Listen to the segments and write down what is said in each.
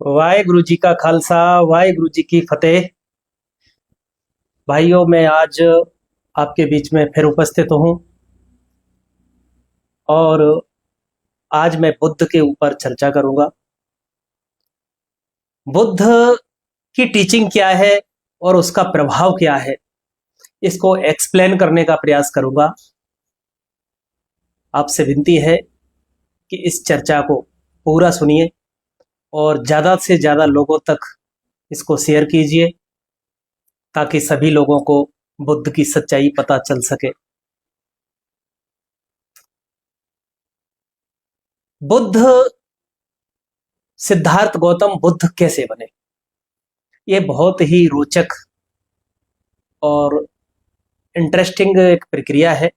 वाहेगुरु जी का खालसा, वाहेगुरु जी की फतेह। भाइयों, मैं आज आपके बीच में फिर उपस्थित हूँ और आज मैं बुद्ध के ऊपर चर्चा करूंगा। बुद्ध की टीचिंग क्या है और उसका प्रभाव क्या है, इसको एक्सप्लेन करने का प्रयास करूंगा। आपसे विनती है कि इस चर्चा को पूरा सुनिए और ज़्यादा से ज़्यादा लोगों तक इसको शेयर कीजिए ताकि सभी लोगों को बुद्ध की सच्चाई पता चल सके। बुद्ध, सिद्धार्थ गौतम बुद्ध कैसे बने, ये बहुत ही रोचक और इंटरेस्टिंग एक प्रक्रिया है।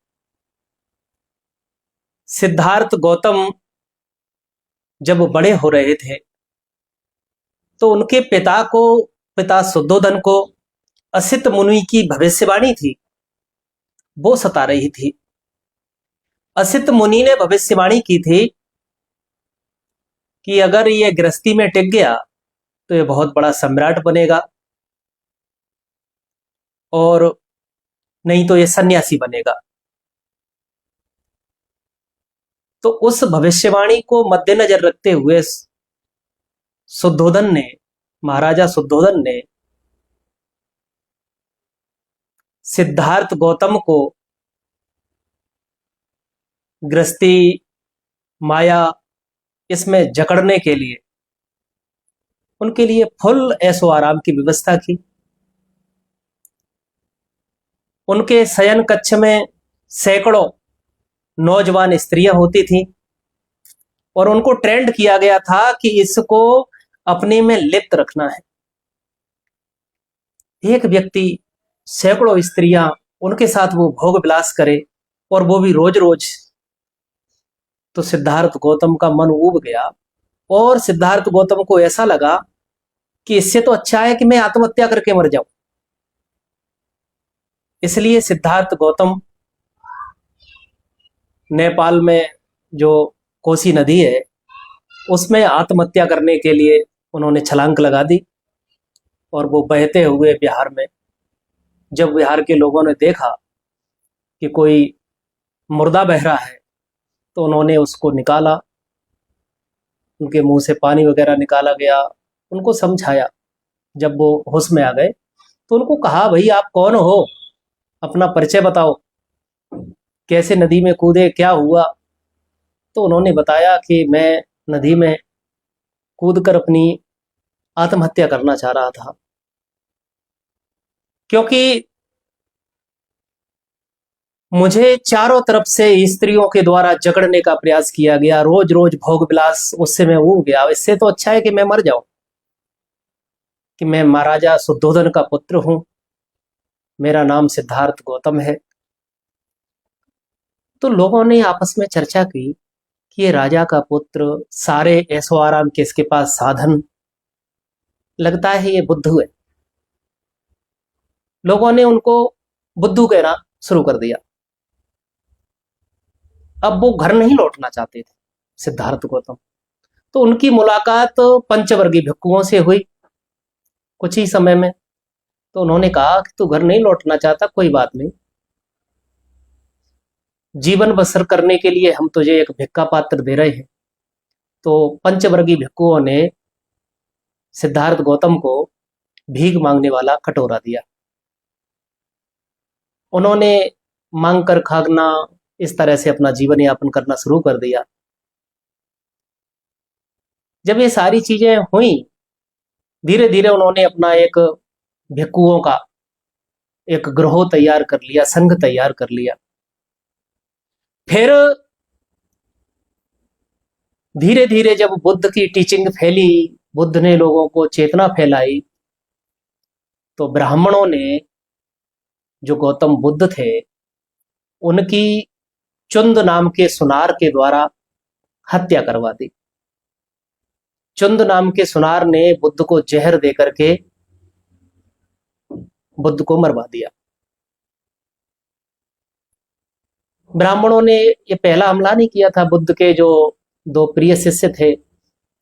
सिद्धार्थ गौतम जब बड़े हो रहे थे तो उनके पिता शुद्धोधन को असित मुनि की भविष्यवाणी थी, वो सता रही थी। असित मुनि ने भविष्यवाणी की थी कि अगर ये गृहस्थी में टिक गया तो ये बहुत बड़ा सम्राट बनेगा और नहीं तो ये सन्यासी बनेगा। तो उस भविष्यवाणी को मद्देनजर रखते हुए महाराजा शुद्धोधन ने सिद्धार्थ गौतम को गृहस्थी, माया, इसमें जकड़ने के लिए उनके लिए फुल ऐशो आराम की व्यवस्था की। उनके शयन कक्ष में सैकड़ों नौजवान स्त्रियां होती थीं और उनको ट्रेंड किया गया था कि इसको अपने में लिप्त रखना है। एक व्यक्ति सैकड़ों स्त्रियां, उनके साथ वो भोग विलास करे और वो भी रोज रोज। तो सिद्धार्थ गौतम का मन ऊब गया और सिद्धार्थ गौतम को ऐसा लगा कि इससे तो अच्छा है कि मैं आत्महत्या करके मर जाऊं। इसलिए सिद्धार्थ गौतम नेपाल में जो कोसी नदी है उसमें आत्महत्या करने के लिए उन्होंने छलांग लगा दी और वो बहते हुए बिहार में, जब बिहार के लोगों ने देखा कि कोई मुर्दा बह रहा है तो उन्होंने उसको निकाला, उनके मुंह से पानी वगैरह निकाला गया, उनको समझाया। जब वो होश में आ गए तो उनको कहा, भाई आप कौन हो, अपना परिचय बताओ, कैसे नदी में कूदे, क्या हुआ। तो उन्होंने बताया कि मैं नदी में कूदकर अपनी आत्महत्या करना चाह रहा था, क्योंकि मुझे चारों तरफ से स्त्रियों के द्वारा जकड़ने का प्रयास किया गया, रोज रोज भोग विलास, उससे मैं ऊब गया। इससे तो अच्छा है कि मैं मर जाऊं, कि मैं महाराजा शुद्धोधन का पुत्र हूं, मेरा नाम सिद्धार्थ गौतम है। तो लोगों ने आपस में चर्चा की कि ये राजा का पुत्र, सारे ऐशो आराम के इसके पास साधन, लगता है ये बुद्धू है। लोगों ने उनको बुद्धू कहना शुरू कर दिया। अब वो घर नहीं लौटना चाहते थे सिद्धार्थ गौतम। तो उनकी मुलाकात पंचवर्गीय भिक्षुओं से हुई कुछ ही समय में। तो उन्होंने कहा कि तू घर नहीं लौटना चाहता, कोई बात नहीं, जीवन बसर करने के लिए हम तुझे एक भिक्षा पात्र दे रहे हैं। तो पंचवर्गीय भिक्षुओं ने सिद्धार्थ गौतम को भीख मांगने वाला कटोरा दिया। उन्होंने मांग कर खाना, इस तरह से अपना जीवन यापन करना शुरू कर दिया। जब ये सारी चीजें हुई, धीरे धीरे उन्होंने अपना एक भिक्षुओं का एक ग्रोह तैयार कर लिया, संघ तैयार कर लिया। फिर धीरे धीरे जब बुद्ध की टीचिंग फैली, बुद्ध ने लोगों को चेतना फैलाई, तो ब्राह्मणों ने, जो गौतम बुद्ध थे, उनकी चुंद नाम के सुनार के द्वारा हत्या करवा दी। चुंद नाम के सुनार ने बुद्ध को जहर दे करके बुद्ध को मरवा दिया। ब्राह्मणों ने ये पहला हमला नहीं किया था। बुद्ध के जो दो प्रिय शिष्य थे,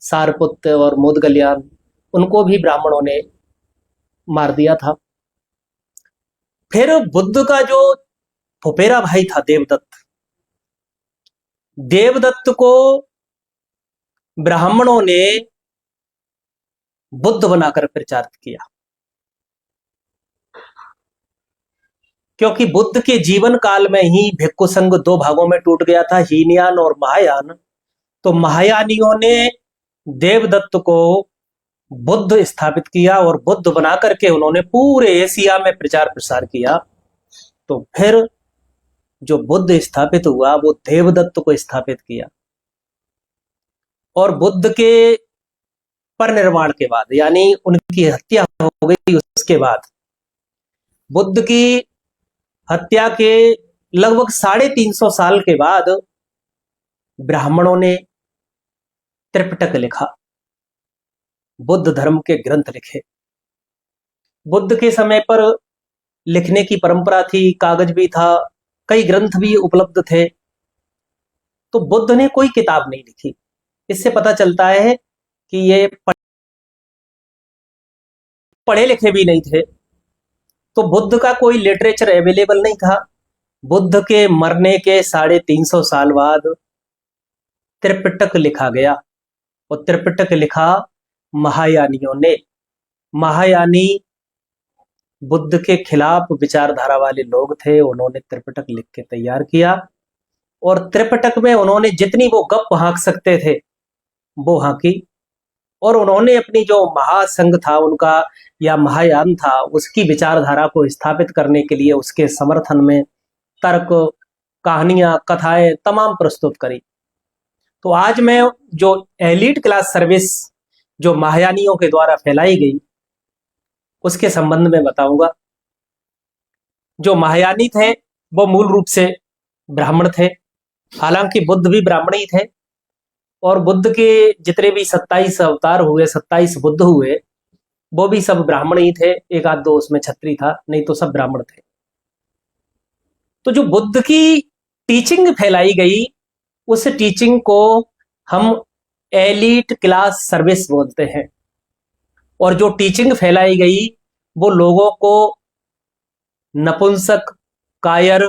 सारपुत्र और मोदगल्यान, उनको भी ब्राह्मणों ने मार दिया था। फिर बुद्ध का जो फुफेरा भाई था देवदत्त, देवदत्त को ब्राह्मणों ने बुद्ध बनाकर प्रचार किया, क्योंकि बुद्ध के जीवन काल में ही भिक्खु संघ दो भागों में टूट गया था, हीनयान और महायान। तो महायानियों ने देवदत्त को बुद्ध स्थापित किया और बुद्ध बना करके उन्होंने पूरे एशिया में प्रचार प्रसार किया। तो फिर जो बुद्ध स्थापित हुआ वो देवदत्त को स्थापित किया। और बुद्ध के परिनिर्वाण के बाद, यानी उनकी हत्या हो गई, उसके बाद बुद्ध की हत्या के लगभग 350 साल के बाद ब्राह्मणों ने त्रिपिटक लिखा, बुद्ध धर्म के ग्रंथ लिखे। बुद्ध के समय पर लिखने की परंपरा थी, कागज भी था, कई ग्रंथ भी उपलब्ध थे। तो बुद्ध ने कोई किताब नहीं लिखी। इससे पता चलता है कि ये पढ़े लिखे भी नहीं थे। तो बुद्ध का कोई लिटरेचर अवेलेबल नहीं था। बुद्ध के मरने के 350 साल बाद त्रिपिटक लिखा गया, और त्रिपिटक लिखा महायानियों ने। महायानी बुद्ध के खिलाफ विचारधारा वाले लोग थे, उन्होंने त्रिपिटक लिख के तैयार किया। और त्रिपिटक में उन्होंने जितनी वो गप हाँक सकते थे वो हाँकी। और उन्होंने अपनी जो महासंघ था उनका, या महायान था, उसकी विचारधारा को स्थापित करने के लिए उसके समर्थन में तर्क, कहानियां, कथाएं तमाम प्रस्तुत करी। तो आज मैं जो एलीट क्लास सर्विस जो महायानियों के द्वारा फैलाई गई उसके संबंध में बताऊंगा। जो महायानी थे वो मूल रूप से ब्राह्मण थे, हालांकि बुद्ध भी ब्राह्मण ही थे। और बुद्ध के जितने भी 27 अवतार हुए, 27 बुद्ध हुए, वो भी सब ब्राह्मण ही थे। एक आध दो उसमें छत्री था, नहीं तो सब ब्राह्मण थे। तो जो बुद्ध की टीचिंग फैलाई गई, उस टीचिंग को हम एलीट क्लास सर्विस बोलते हैं। और जो टीचिंग फैलाई गई वो लोगों को नपुंसक, कायर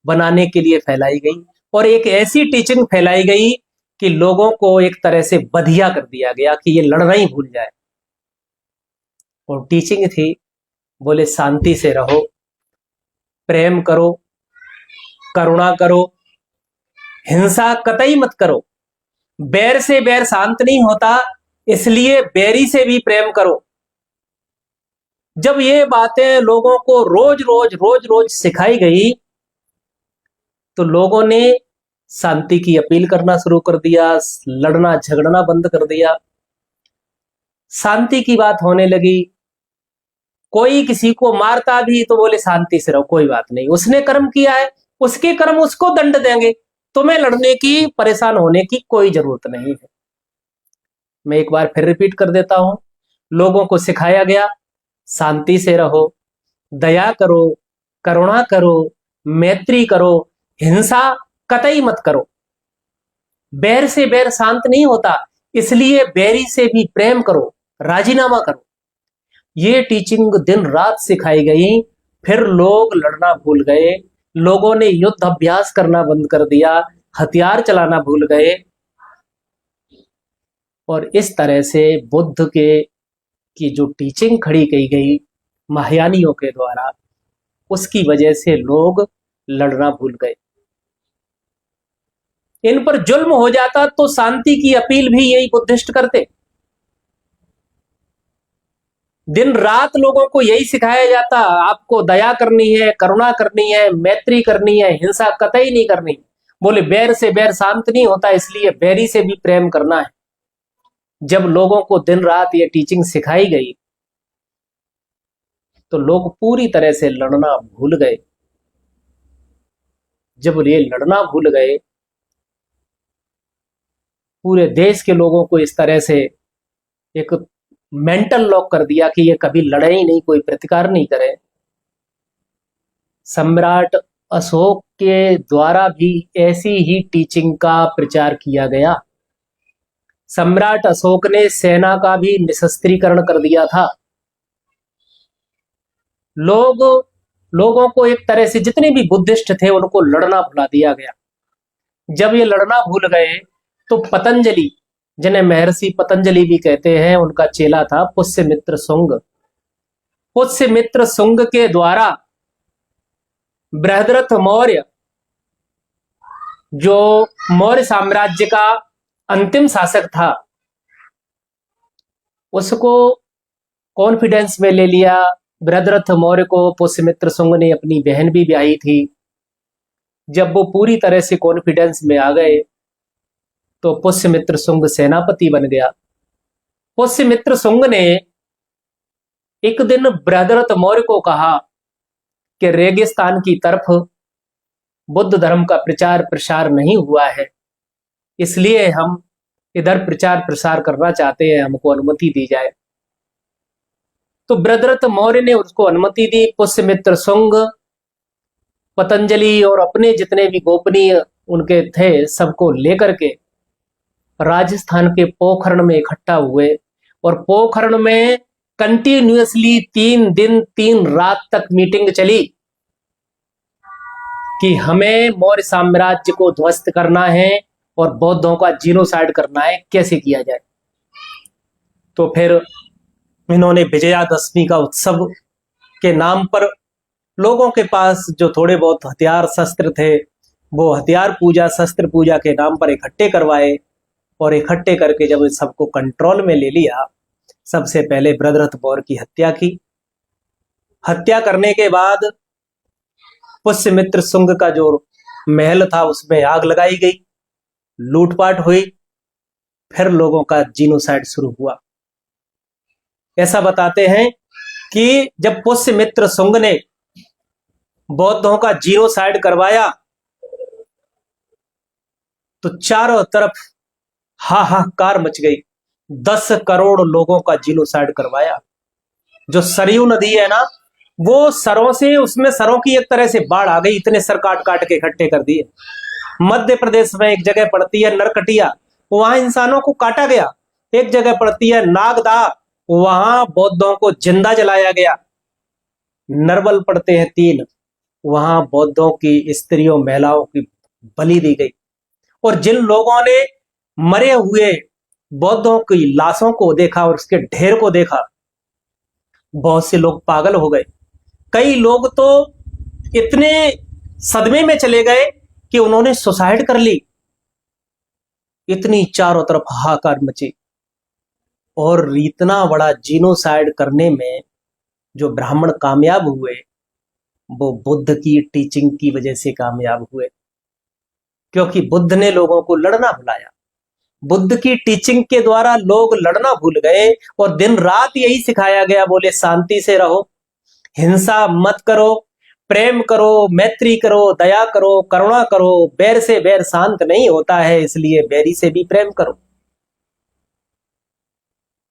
बनाने के लिए फैलाई गई। और एक ऐसी टीचिंग फैलाई गई कि लोगों को एक तरह से बधिया कर दिया गया कि ये लड़ना ही भूल जाए। और टीचिंग थी, बोले शांति से रहो, प्रेम करो, करुणा करो, हिंसा कतई मत करो। बैर से बैर शांत नहीं होता, इसलिए बैरी से भी प्रेम करो। जब ये बातें लोगों को रोज रोज सिखाई गई तो लोगों ने शांति की अपील करना शुरू कर दिया, लड़ना झगड़ना बंद कर दिया, शांति की बात होने लगी। कोई किसी को मारता भी तो बोले शांति से रहो, कोई बात नहीं, उसने कर्म किया है, उसके कर्म उसको दंड देंगे, तुम्हें लड़ने की, परेशान होने की कोई जरूरत नहीं है। मैं एक बार फिर रिपीट कर देता हूं, लोगों को सिखाया गया शांति से रहो, दया करो, करुणा करो, मैत्री करो, हिंसा कतई मत करो। बैर से बैर शांत नहीं होता, इसलिए बैरी से भी प्रेम करो, राजीनामा करो। ये टीचिंग दिन रात सिखाई गई। फिर लोग लड़ना भूल गए, लोगों ने युद्ध अभ्यास करना बंद कर दिया, हथियार चलाना भूल गए। और इस तरह से बुद्ध के की जो टीचिंग खड़ी की गई महायानियों के द्वारा, उसकी वजह से लोग लड़ना भूल गए। इन पर जुल्म हो जाता तो शांति की अपील भी यही बुद्धिस्ट करते। दिन रात लोगों को यही सिखाया जाता, आपको दया करनी है, करुणा करनी है, मैत्री करनी है, हिंसा कतई नहीं करनी। बोले बैर से बैर शांत नहीं होता, इसलिए बैरी से भी प्रेम करना है। जब लोगों को दिन रात ये टीचिंग सिखाई गई तो लोग पूरी तरह से लड़ना भूल गए। जब ये लड़ना भूल गए, पूरे देश के लोगों को इस तरह से एक मेंटल लॉक कर दिया कि ये कभी लड़े ही नहीं, कोई प्रतिकार नहीं करे। सम्राट अशोक के द्वारा भी ऐसी ही टीचिंग का प्रचार किया गया। सम्राट अशोक ने सेना का भी निशस्त्रीकरण कर दिया था। लोगों को एक तरह से जितने भी बुद्धिस्ट थे उनको लड़ना भुला दिया गया। जब ये लड़ना भूल गए तो पतंजलि, जिन्हें महर्षि पतंजलि भी कहते हैं, उनका चेला था पुष्यमित्र शुंग। पुष्यमित्र शुंग के द्वारा बृहद्रथ मौर्य, जो मौर्य साम्राज्य का अंतिम शासक था, उसको कॉन्फिडेंस में ले लिया। बृहद्रथ मौर्य को पुष्यमित्र शुंग ने अपनी बहन भी ब्याही थी। जब वो पूरी तरह से कॉन्फिडेंस में आ गए तो पुष्यमित्र शुंग सेनापति बन गया। पुष्यमित्र शुंग ने एक दिन बृहद्रथ मौर्य को कहा कि रेगिस्तान की तरफ बुद्ध धर्म का प्रचार प्रसार नहीं हुआ है, इसलिए हम इधर प्रचार प्रसार करना चाहते हैं, हमको अनुमति दी जाए। तो बृहद्रथ मौर्य ने उसको अनुमति दी। पुष्यमित्र शुंग, पतंजलि और अपने जितने भी गोपनीय उनके थे सबको लेकर के राजस्थान के पोखरण में इकट्ठा हुए और पोखरण में कंटिन्यूअसली 3 दिन 3 रात तक मीटिंग चली कि हमें मौर्य साम्राज्य को ध्वस्त करना है और बौद्धों का जीनोसाइड करना है, कैसे किया जाए। तो फिर इन्होंने विजयादशमी का उत्सव के नाम पर लोगों के पास जो थोड़े बहुत हथियार शस्त्र थे वो हथियार पूजा, शस्त्र पूजा के नाम पर इकट्ठे करवाए और इकट्ठे करके जब सबको कंट्रोल में ले लिया, सबसे पहले बृहद्रथ मौर्य की हत्या की। हत्या करने के बाद पुष्यमित्र शुंग का जो महल था उसमें आग लगाई गई, लूटपाट हुई, फिर लोगों का जीनोसाइड शुरू हुआ। ऐसा बताते हैं कि जब पुष्यमित्र शुंग ने बौद्धों का जीनोसाइड करवाया तो चारों तरफ हाहाकार मच गई। 10 करोड़ लोगों का जीनोसाइड करवाया। जो सरयू नदी है ना, वो सरों से, उसमें सरों की एक तरह से बाढ़ आ गई, इतने सर काट काट के इकट्ठे कर दिए। मध्य प्रदेश में एक जगह पड़ती है नरकटिया, वहां इंसानों को काटा गया। एक जगह पड़ती है नागदा, वहां बौद्धों को जिंदा जलाया गया। नरवल पड़ते हैं 3, वहां बौद्धों की स्त्रियों महिलाओं की बलि दी गई। और जिन लोगों ने मरे हुए बौद्धों की लाशों को देखा और उसके ढेर को देखा, बहुत से लोग पागल हो गए। कई लोग तो इतने सदमे में चले गए कि उन्होंने सुसाइड कर ली। इतनी चारों तरफ हाहाकार मची। और इतना बड़ा जीनोसाइड करने में जो ब्राह्मण कामयाब हुए वो बुद्ध की टीचिंग की वजह से कामयाब हुए, क्योंकि बुद्ध ने लोगों को लड़ना भुलाया। बुद्ध की टीचिंग के द्वारा लोग लड़ना भूल गए और दिन रात यही सिखाया गया, बोले शांति से रहो, हिंसा मत करो, प्रेम करो, मैत्री करो, दया करो, करुणा करो, बैर से बैर शांत नहीं होता है, इसलिए बैरी से भी प्रेम करो।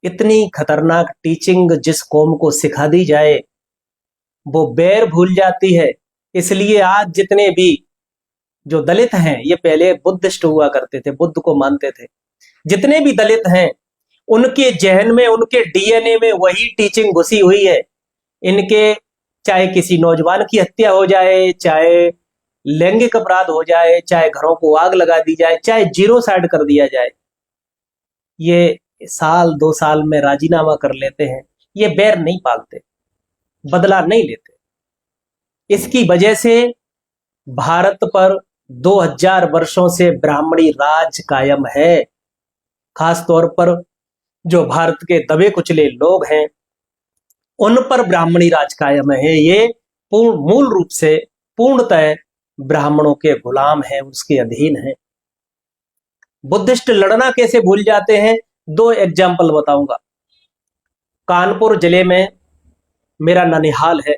इतनी खतरनाक टीचिंग जिस कौम को सिखा दी जाए वो बैर भूल जाती है। इसलिए आज जितने भी जो दलित हैं, ये पहले बुद्धिस्ट हुआ करते थे, बुद्ध को मानते थे, जितने भी दलित हैं उनके जहन में, उनके डीएनए में वही टीचिंग घुसी हुई है। इनके चाहे किसी नौजवान की हत्या हो जाए, चाहे लैंगिक अपराध हो जाए, चाहे घरों को आग लगा दी जाए, चाहे जीनोसाइड कर दिया जाए, ये साल 2 साल में राजीनामा कर लेते हैं। ये बैर नहीं पालते, बदला नहीं लेते। इसकी वजह से भारत पर 2000 वर्षों से ब्राह्मणी राज कायम है। खास तौर पर जो भारत के दबे कुचले लोग हैं उन पर ब्राह्मणी राज कायम है। ये मूल रूप से पूर्णतः ब्राह्मणों के गुलाम हैं, उसके अधीन हैं। बुद्धिस्ट लड़ना कैसे भूल जाते हैं, 2 एग्जाम्पल बताऊंगा। कानपुर जिले में मेरा ननिहाल है,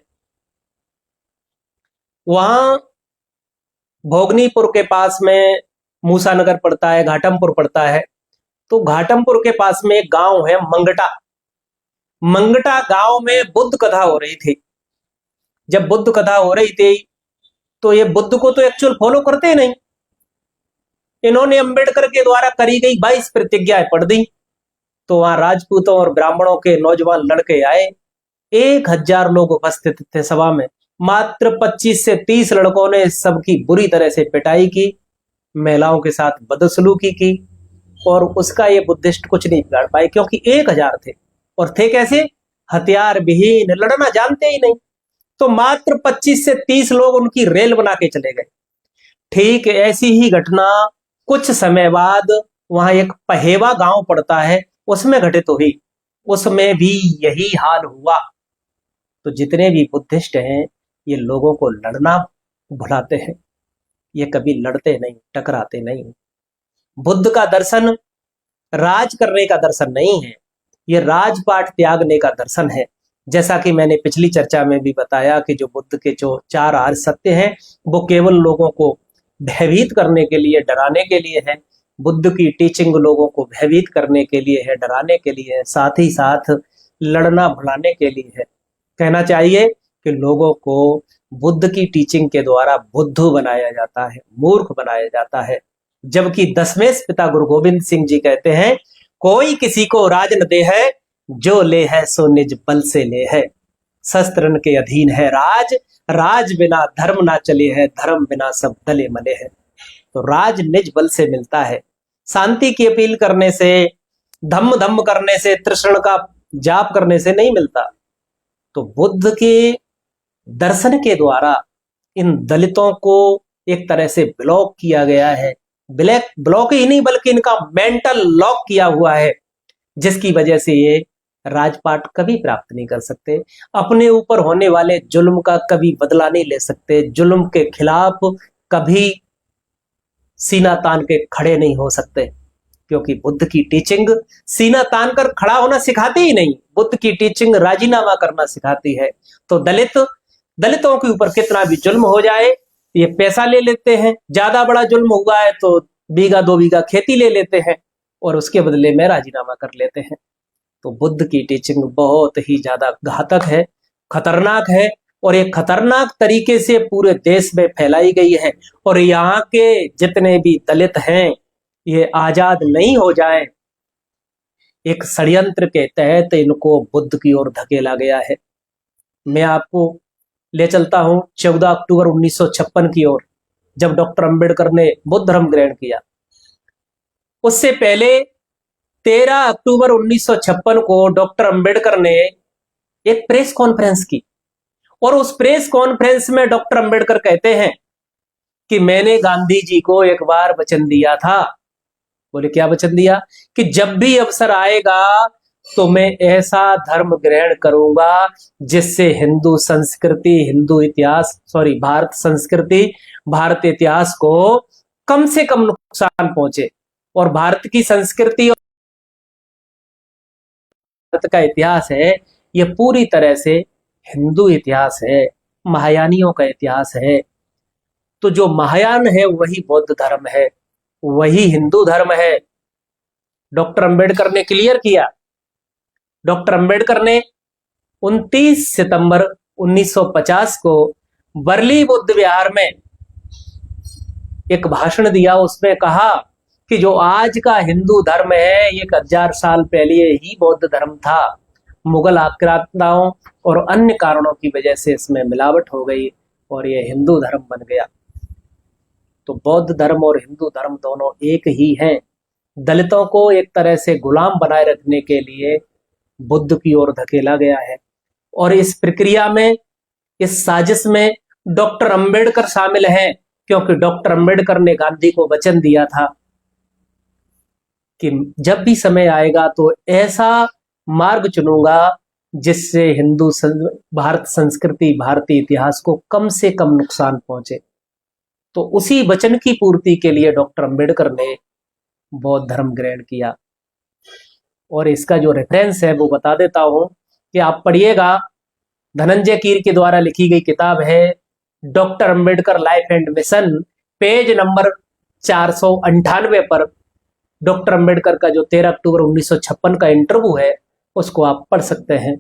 वहां भोगनीपुर के पास में मूसानगर पड़ता है, घाटमपुर पड़ता है। तो घाटमपुर के पास में एक गांव है मंगटा। मंगटा गांव में बुद्ध कथा हो रही थी। जब बुद्ध कथा हो रही थी तो ये बुद्ध को तो एक्चुअल फॉलो करते ही नहीं, इन्होंने अंबेडकर के द्वारा करी गई 22 प्रतिज्ञाएं पढ़ दी। तो वहां राजपूतों और ब्राह्मणों के नौजवान लड़के आए, 1000 लोग उपस्थित थे सभा में। मात्र 25 से 30 लड़कों ने सबकी बुरी तरह से पिटाई की, महिलाओं के साथ बदसलूकी की, और उसका ये बुद्धिस्ट कुछ नहीं बिगाड़ पाए, क्योंकि 1000 थे, और थे कैसे? हथियार विहीन, लड़ना जानते ही नहीं। तो मात्र 25 से 30 लोग उनकी रेल बना के चले गए। ठीक ऐसी ही घटना कुछ समय बाद वहां एक पहेवा गांव पड़ता है, उसमें घटित हुई। उसमें भी यही हाल हुआ। तो जितने भी बुद्धिस्ट हैं, ये लोगों को लड़ना भुलाते हैं, ये कभी लड़ते नहीं, टकराते नहीं। बुद्ध का दर्शन राज करने का दर्शन नहीं है, ये राजपाट त्यागने का दर्शन है। जैसा कि मैंने पिछली चर्चा में भी बताया कि जो बुद्ध के जो 4 आर्य सत्य हैं, वो केवल लोगों को भयभीत करने के लिए, डराने के लिए है। बुद्ध की टीचिंग लोगों को भयभीत करने के लिए है, डराने के लिए है, साथ ही साथ लड़ना भुलाने के लिए है। कहना चाहिए कि लोगों को बुद्ध की टीचिंग के द्वारा बुद्धू बनाया जाता है, मूर्ख बनाया जाता है। जबकि दशमेश पिता गुरु गोविंद सिंह जी कहते हैं, कोई किसी को राज न दे है, जो ले है सो निज बल से ले है। शस्त्रन के अधीन है राज, राज बिना धर्म ना चले है, धर्म बिना सब दले मले है। तो राज निज बल से मिलता है, शांति की अपील करने से, धम्म धम्म करने से, तृष्ण का जाप करने से नहीं मिलता। तो बुद्ध के दर्शन के द्वारा इन दलितों को एक तरह से ब्लॉक किया गया है। ब्लॉक ही नहीं बल्कि इनका मेंटल लॉक किया हुआ है, जिसकी वजह से ये राजपाट कभी प्राप्त नहीं कर सकते, अपने ऊपर होने वाले जुल्म का कभी बदला नहीं ले सकते, जुल्म के खिलाफ कभी सीना तान के खड़े नहीं हो सकते, क्योंकि बुद्ध की टीचिंग सीना तान कर खड़ा होना सिखाती ही नहीं, बुद्ध की टीचिंग राजीनामा करना सिखाती है। तो दलितों के ऊपर कितना भी जुल्म हो जाए, ये पैसा ले लेते हैं, ज्यादा बड़ा जुल्म हुआ है तो 1-2 बीघा खेती ले लेते हैं और उसके बदले में राजीनामा कर लेते हैं। तो बुद्ध की टीचिंग बहुत ही ज्यादा घातक है, खतरनाक है, और एक खतरनाक तरीके से पूरे देश में फैलाई गई है। और यहाँ के जितने भी दलित हैं, ये आजाद नहीं हो जाएं, एक षड्यंत्र के तहत इनको बुद्ध की ओर धकेला गया है। मैं आपको ले चलता हूं 14 अक्टूबर 1956 की ओर, जब डॉक्टर अंबेडकर ने बुद्ध धर्म ग्रहण किया। उससे पहले 13 अक्टूबर 1956 को डॉक्टर अंबेडकर ने एक प्रेस कॉन्फ्रेंस की, और उस प्रेस कॉन्फ्रेंस में डॉक्टर अंबेडकर कहते हैं कि मैंने गांधी जी को एक बार वचन दिया था। बोले क्या वचन दिया? कि जब भी अवसर आएगा तो मैं ऐसा धर्म ग्रहण करूंगा जिससे हिंदू संस्कृति, हिंदू इतिहास, भारत संस्कृति, भारत इतिहास को कम से कम नुकसान पहुंचे। और भारत की संस्कृति और भारत का इतिहास है, यह पूरी तरह से हिंदू इतिहास है, महायानियों का इतिहास है। तो जो महायान है वही बौद्ध धर्म है, वही हिंदू धर्म है। डॉक्टर अंबेडकर ने क्लियर किया। डॉक्टर अंबेडकर ने 29 सितंबर 1950 को वर्ली बुद्ध विहार में एक भाषण दिया। उसमें कहा कि जो आज का हिंदू धर्म है, ये 1000 साल पहले ही बौद्ध धर्म था। मुगल आक्रांताओं और अन्य कारणों की वजह से इसमें मिलावट हो गई और ये हिंदू धर्म बन गया। तो बौद्ध धर्म और हिंदू धर्म दोनों एक ही हैं। दलितों को एक तरह से गुलाम बनाए रखने के लिए बुद्ध की ओर धकेला गया है, और इस प्रक्रिया में, इस साजिश में डॉक्टर अंबेडकर शामिल हैं, क्योंकि डॉक्टर अंबेडकर ने गांधी को वचन दिया था कि जब भी समय आएगा तो ऐसा मार्ग चुनूंगा जिससे हिंदू भारत संस्कृति, भारतीय इतिहास को कम से कम नुकसान पहुंचे। तो उसी वचन की पूर्ति के लिए डॉक्टर अंबेडकर ने बौद्ध धर्म ग्रहण किया। और इसका जो रेफरेंस है वो बता देता हूं कि आप पढ़िएगा। धनंजय कीर के द्वारा लिखी गई किताब है doctor Ambedkar life and mission, page number 498 पर डॉक्टर अंबेडकर का जो 13 अक्टूबर 1956 का इंटरव्यू है उसको आप पढ़ सकते हैं।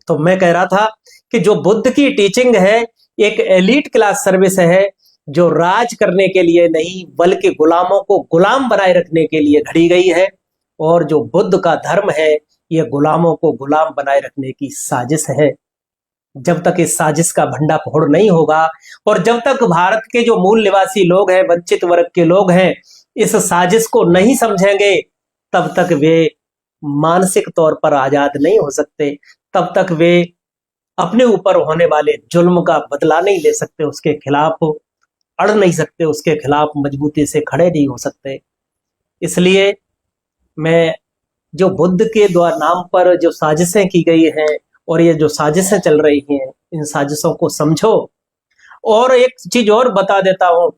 तो मैं कह रहा था कि जो बुद्ध की टीचिंग है एक एलीट क्लास सर्विस है, जो राज करने के लिए नहीं बल्कि गुलामों को गुलाम बनाए रखने के लिए घड़ी गई है। और जो बुद्ध का धर्म है ये गुलामों को गुलाम बनाए रखने की साजिश है। जब तक इस साजिश का भंडाफोड़ नहीं होगा और जब तक भारत के जो मूल निवासी लोग हैं, वंचित वर्ग के लोग हैं, इस साजिश को नहीं समझेंगे, तब तक वे मानसिक तौर पर आजाद नहीं हो सकते, तब तक वे अपने ऊपर होने वाले जुल्म का बदला नहीं ले सकते, उसके खिलाफ अड़ नहीं सकते, उसके खिलाफ मजबूती से खड़े नहीं हो सकते। इसलिए मैं जो बुद्ध के द्वारा नाम पर जो साजिशें की गई हैं और ये जो साजिशें चल रही हैं, इन साजिशों को समझो। और एक चीज और बता देता हूं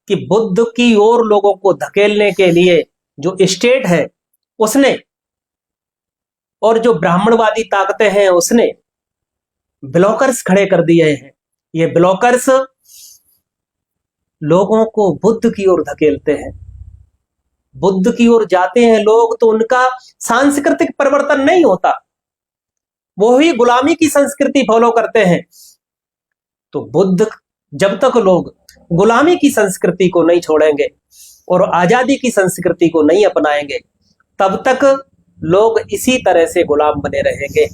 कि बुद्ध की ओर लोगों को धकेलने के लिए जो स्टेट है उसने और जो ब्राह्मणवादी ताकतें हैं उसने ब्लॉकर्स खड़े कर दिए हैं। ये ब्लॉकर्स लोगों को बुद्ध की ओर धकेलते हैं, बुद्ध की ओर जाते हैं लोग तो उनका सांस्कृतिक परिवर्तन नहीं होता, वो ही गुलामी की संस्कृति फॉलो करते हैं। तो बुद्ध, जब तक लोग गुलामी की संस्कृति को नहीं छोड़ेंगे और आजादी की संस्कृति को नहीं अपनाएंगे, तब तक लोग इसी तरह से गुलाम बने रहेंगे।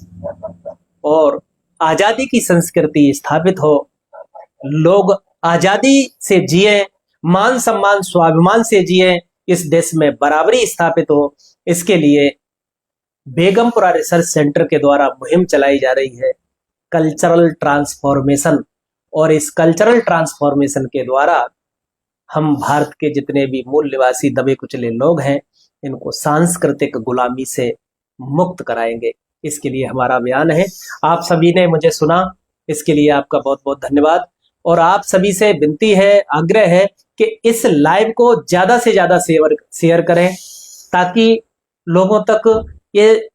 और आजादी की संस्कृति स्थापित हो, लोग आजादी से जिए, मान सम्मान स्वाभिमान से जिए, इस देश में बराबरी स्थापित हो, इसके लिए बेगमपुरा रिसर्च सेंटर के द्वारा मुहिम चलाई जा रही है कल्चरल ट्रांसफॉर्मेशन। और इस कल्चरल ट्रांसफॉर्मेशन के द्वारा हम भारत के जितने भी मूल निवासी दबे कुचले लोग हैं इनको सांस्कृतिक गुलामी से मुक्त कराएंगे। इसके लिए हमारा अभियान है। आप सभी ने मुझे सुना, इसके लिए आपका बहुत बहुत धन्यवाद। और आप सभी से विनती है, आग्रह है कि इस लाइव को ज्यादा से ज्यादा शेयर करें ताकि लोगों तक ये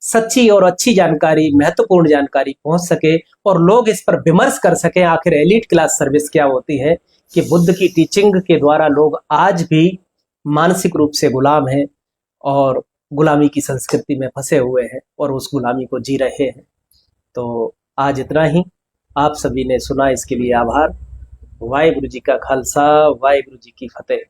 सच्ची और अच्छी जानकारी, महत्वपूर्ण जानकारी पहुंच सके और लोग इस पर विमर्श कर सके आखिर एलीट क्लास सर्विस क्या होती है, कि बुद्ध की टीचिंग के द्वारा लोग आज भी मानसिक रूप से गुलाम हैं और गुलामी की संस्कृति में फंसे हुए हैं और उस गुलामी को जी रहे हैं। तो आज इतना ही। आप सभी ने सुना, इसके लिए आभार। वाहिगुरु जी का खालसा, वाहिगुरु जी की फतेह।